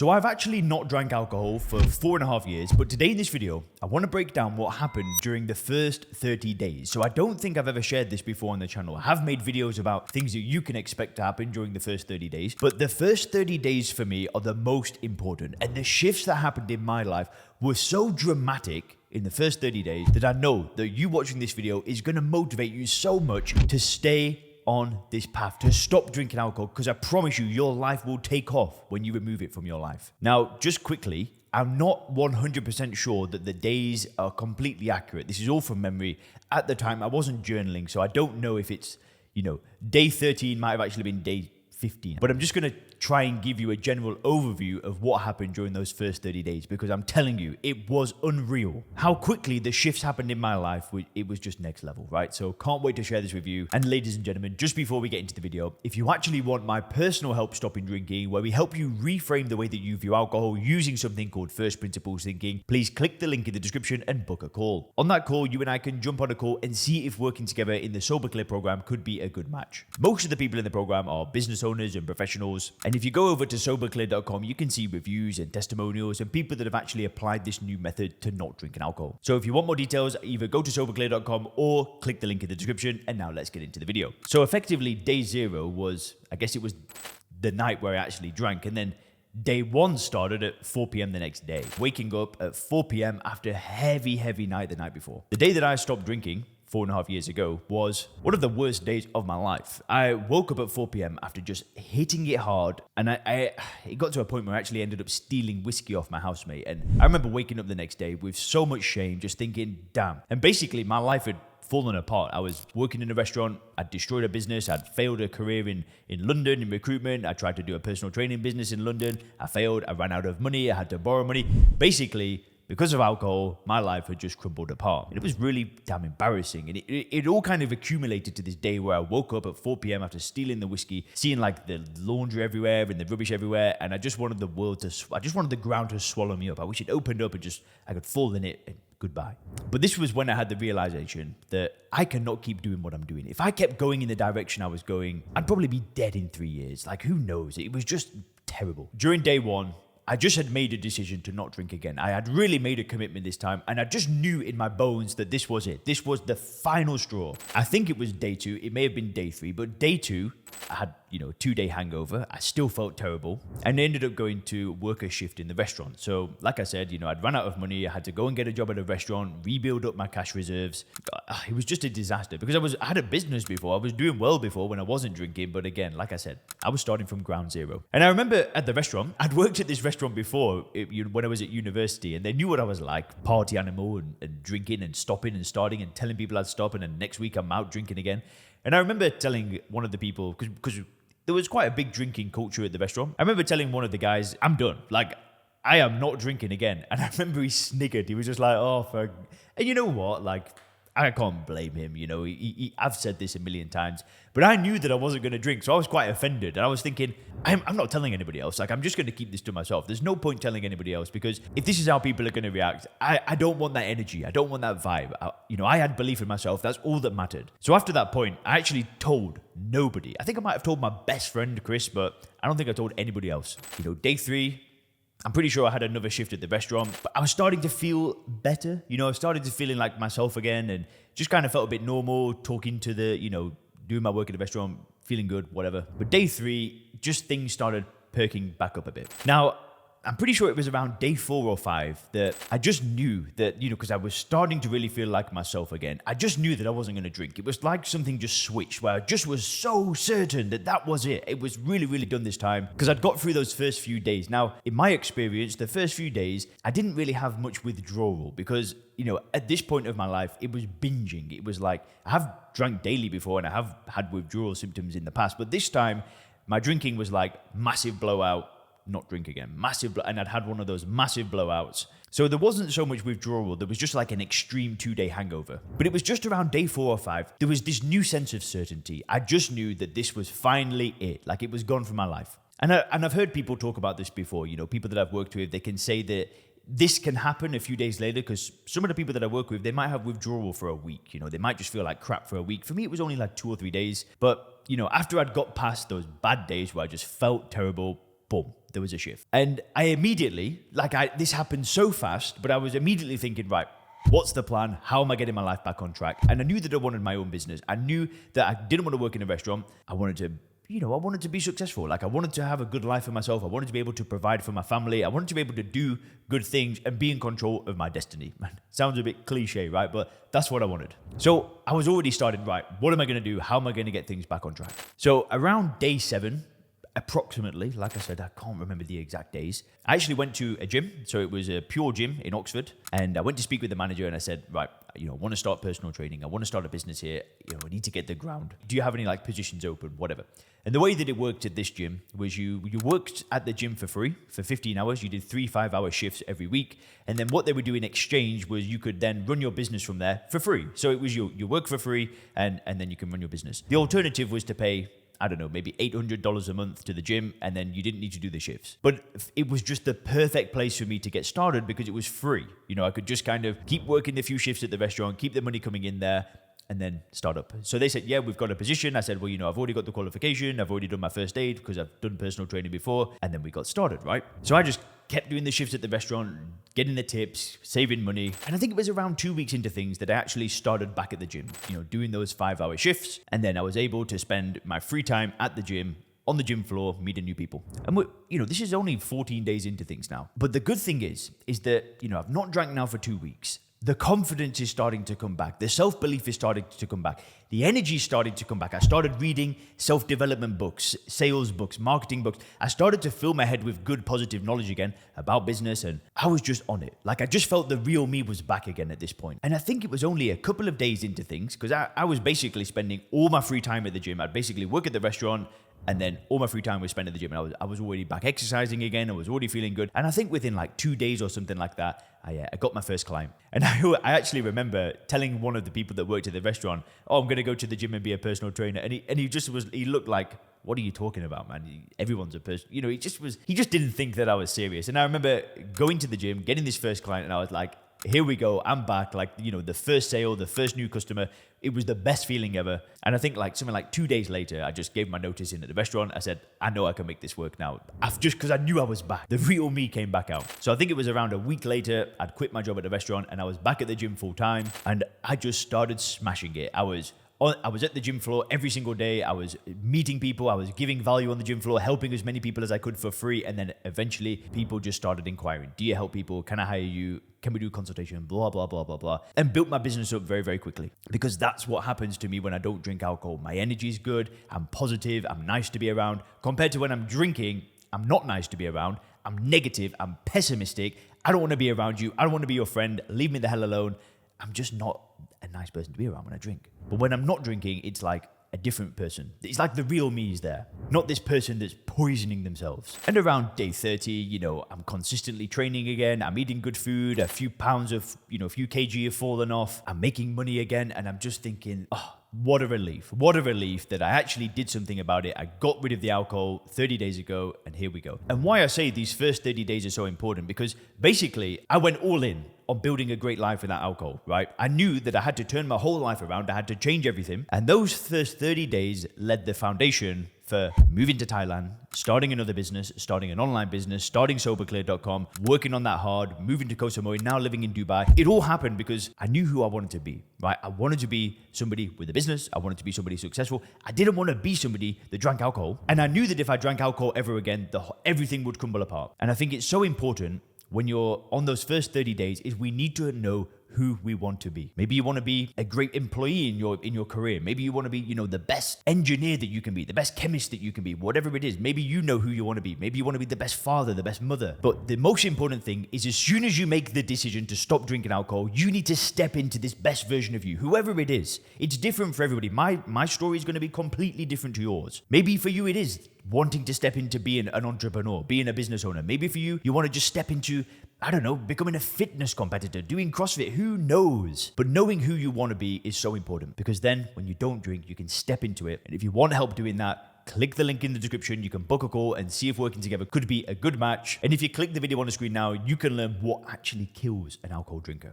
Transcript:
So I've actually not drank alcohol for 4.5 years, but today in this video, I want to break down what happened during the first 30 days. So I don't think I've ever shared this before on the channel. I have made videos about things that you can expect to happen during the first 30 days, but the first 30 days for me are the most important. And the shifts that happened in my life were so dramatic in the first 30 days that I know that you watching this video is going to motivate you so much to stay on this path, to stop drinking alcohol, because I promise you, your life will take off when you remove it from your life. Now, just quickly, I'm not 100% sure that the days are completely accurate. This is all from memory. At the time, I wasn't journaling, so I don't know if it's, day 13 might have actually been day 15. But I'm just going to try and give you a general overview of what happened during those first 30 days, because I'm telling you, it was unreal. How quickly the shifts happened in my life, it was just next level, right? So can't wait to share this with you. And ladies and gentlemen, just before we get into the video, if you actually want my personal help stopping drinking, where we help you reframe the way that you view alcohol using something called first principles thinking, please click the link in the description and book a call. On that call, you and I can jump on a call and see if working together in the Sober Clear program could be a good match. Most of the people in the program are business owners and professionals. And if you go over to soberclear.com, you can see reviews and testimonials and people that have actually applied this new method to not drinking alcohol. So if you want more details, either go to soberclear.com or click the link in the description. And now let's get into the video. So effectively, day 0 was, I guess it was the night where I actually drank. And then day 1 started at 4 p.m. the next day, waking up at 4 p.m. after a heavy night the night before. The day that I stopped drinking 4.5 years ago was one of the worst days of my life. I woke up at 4 p.m. after just hitting it hard, and it got to a point where I actually ended up stealing whiskey off my housemate. And I remember waking up the next day with so much shame, just thinking, damn. And basically, my life had fallen apart. I was working in a restaurant, I'd destroyed a business, I'd failed a career in London in recruitment, I tried to do a personal training business in London, I failed, I ran out of money, I had to borrow money. Basically, because of alcohol, my life had just crumbled apart. And it was really damn embarrassing. And it all kind of accumulated to this day where I woke up at 4 p.m. after stealing the whiskey, seeing like the laundry everywhere and the rubbish everywhere. And I just wanted the ground to swallow me up. I wish it opened up and I could fall in it and goodbye. But this was when I had the realization that I cannot keep doing what I'm doing. If I kept going in the direction I was going, I'd probably be dead in 3 years. Like, who knows? It was just terrible. During day 1, I just had made a decision to not drink again. I had really made a commitment this time, and I just knew in my bones that this was it. This was the final straw. I think it was day 2. It may have been day 3, but day 2, I had, a 2-day hangover. I still felt terrible, and I ended up going to work a shift in the restaurant. So, like I said, I'd run out of money. I had to go and get a job at a restaurant, rebuild up my cash reserves. It was just a disaster because I had a business before. I was doing well before when I wasn't drinking, but again, like I said, I was starting from ground zero. And I remember at the restaurant, I'd worked at this restaurant before when I was at university, and they knew what I was like, party animal and drinking and stopping and starting and telling people I'd stop, and then next week I'm out drinking again. And I remember telling one of the people, because there was quite a big drinking culture at the restaurant. I remember telling one of the guys, I'm done. Like, I am not drinking again. And I remember he sniggered. He was just like, oh, fuck. And you know what? Like, I can't blame him, I've said this a million times, but I knew that I wasn't going to drink, so I was quite offended, and I was thinking, I'm not telling anybody else, like, I'm just going to keep this to myself. There's no point telling anybody else, because if this is how people are going to react, I don't want that energy, I don't want that vibe. I had belief in myself, that's all that mattered. So after that point, I actually told nobody. I think I might have told my best friend, Chris, but I don't think I told anybody else. Day 3, I'm pretty sure I had another shift at the restaurant, but I was starting to feel better. I started to feeling like myself again, and just kind of felt a bit normal, talking to doing my work at the restaurant, feeling good, whatever. But day 3, just things started perking back up a bit. Now, I'm pretty sure it was around day 4 or 5 that I just knew that, because I was starting to really feel like myself again. I just knew that I wasn't going to drink. It was like something just switched, where I just was so certain that was it. It was really done this time, because I'd got through those first few days. Now, in my experience, the first few days, I didn't really have much withdrawal, because, at this point of my life, it was binging. It was like, I have drank daily before, and I have had withdrawal symptoms in the past, but this time, my drinking was like massive blowout, not drink again, and I'd had one of those massive blowouts. So there wasn't so much withdrawal, there was just like an extreme 2-day hangover. But it was just around day 4 or 5, there was this new sense of certainty. I just knew that this was finally it, like it was gone from my life. And I've heard people talk about this before, people that I've worked with, they can say that this can happen a few days later, because some of the people that I work with, they might have withdrawal for a week, they might just feel like crap for a week. For me, it was only like 2 or 3 days. But, after I'd got past those bad days where I just felt terrible, boom, there was a shift. And I immediately, this happened so fast, but I was immediately thinking, right, what's the plan? How am I getting my life back on track? And I knew that I wanted my own business. I knew that I didn't want to work in a restaurant. I wanted to be successful. Like, I wanted to have a good life for myself. I wanted to be able to provide for my family. I wanted to be able to do good things and be in control of my destiny. Man, sounds a bit cliche, right? But that's what I wanted. So I was already started, right, what am I going to do? How am I going to get things back on track? So around day 7, approximately, like I said, I can't remember the exact days, I actually went to a gym. So it was a Pure Gym in Oxford. And I went to speak with the manager and I said, right, I want to start personal training. I want to start a business here. I need to get the ground. Do you have any positions open, whatever? And the way that it worked at this gym was you worked at the gym for free for 15 hours. You did 3 5-hour shifts every week. And then what they would do in exchange was you could then run your business from there for free. So it was you work for free and then you can run your business. The alternative was to pay, I don't know, maybe $800 a month to the gym, and then you didn't need to do the shifts. But it was just the perfect place for me to get started because it was free. I could just kind of keep working the few shifts at the restaurant, keep the money coming in there, and then start up. So they said, yeah, we've got a position. I said, well, I've already got the qualification. I've already done my first aid because I've done personal training before. And then we got started, right? So I just kept doing the shifts at the restaurant, getting the tips, saving money. And I think it was around 2 weeks into things that I actually started back at the gym, doing those 5-hour shifts. And then I was able to spend my free time at the gym, on the gym floor, meeting new people. And this is only 14 days into things now. But the good thing is that, I've not drank now for 2 weeks. The confidence is starting to come back. The self-belief is starting to come back. The energy is starting to come back. I started reading self-development books, sales books, marketing books. I started to fill my head with good, positive knowledge again about business, and I was just on it. I just felt the real me was back again at this point. And I think it was only a couple of days into things, because I was basically spending all my free time at the gym. I'd basically work at the restaurant, and then all my free time was spent at the gym, and I was already back exercising again. I was already feeling good. And I think within 2 days or something like that, I got my first client. And I actually remember telling one of the people that worked at the restaurant, oh, I'm going to go to the gym and be a personal trainer. And he looked like, what are you talking about, man? Everyone's a person. He just didn't think that I was serious. And I remember going to the gym, getting this first client, and I was like, here we go, I'm back. The first sale, the first new customer, it was the best feeling ever. And I think something like 2 days later, I just gave my notice in at the restaurant. I said, I know I can make this work now. Just because I knew I was back. The real me came back out. So I think it was around a week later, I'd quit my job at the restaurant and I was back at the gym full time. And I just started smashing it. I was at the gym floor every single day. I was meeting people. I was giving value on the gym floor, helping as many people as I could for free. And then eventually people just started inquiring. Do you help people? Can I hire you? Can we do consultation? Blah, blah, blah, blah, blah. And built my business up very, very quickly. Because that's what happens to me when I don't drink alcohol. My energy is good. I'm positive. I'm nice to be around. Compared to when I'm drinking, I'm not nice to be around. I'm negative. I'm pessimistic. I don't want to be around you. I don't want to be your friend. Leave me the hell alone. I'm just not a nice person to be around when I drink. But when I'm not drinking, it's like a different person. It's like the real me is there, not this person that's poisoning themselves. And around day 30, I'm consistently training again. I'm eating good food. A few pounds of, a few kg have fallen off. I'm making money again. And I'm just thinking, oh, what a relief. What a relief that I actually did something about it. I got rid of the alcohol 30 days ago, and here we go. And why I say these first 30 days are so important, because basically I went all in on building a great life without alcohol, right? I knew that I had to turn my whole life around. I had to change everything. And those first 30 days led the foundation for moving to Thailand, starting another business, starting an online business, starting soberclear.com, working on that hard, moving to Koh Samui, now living in Dubai. It all happened because I knew who I wanted to be, right? I wanted to be somebody with a business. I wanted to be somebody successful. I didn't want to be somebody that drank alcohol. And I knew that if I drank alcohol ever again, everything would crumble apart. And I think it's so important when you're on those first 30 days is we need to know who we want to be. Maybe you want to be a great employee in your career. Maybe you want to be, the best engineer that you can be, the best chemist that you can be, whatever it is. Maybe you know who you want to be. Maybe you want to be the best father, the best mother. But the most important thing is as soon as you make the decision to stop drinking alcohol, you need to step into this best version of you, whoever it is. It's different for everybody. My story is going to be completely different to yours. Maybe for you it is wanting to step into being an entrepreneur, being a business owner. Maybe for you want to just step into, I don't know, becoming a fitness competitor, doing CrossFit, who knows? But knowing who you want to be is so important, because then when you don't drink, you can step into it. And if you want help doing that, click the link in the description. You can book a call and see if working together could be a good match. And if you click the video on the screen now, you can learn what actually kills an alcohol drinker.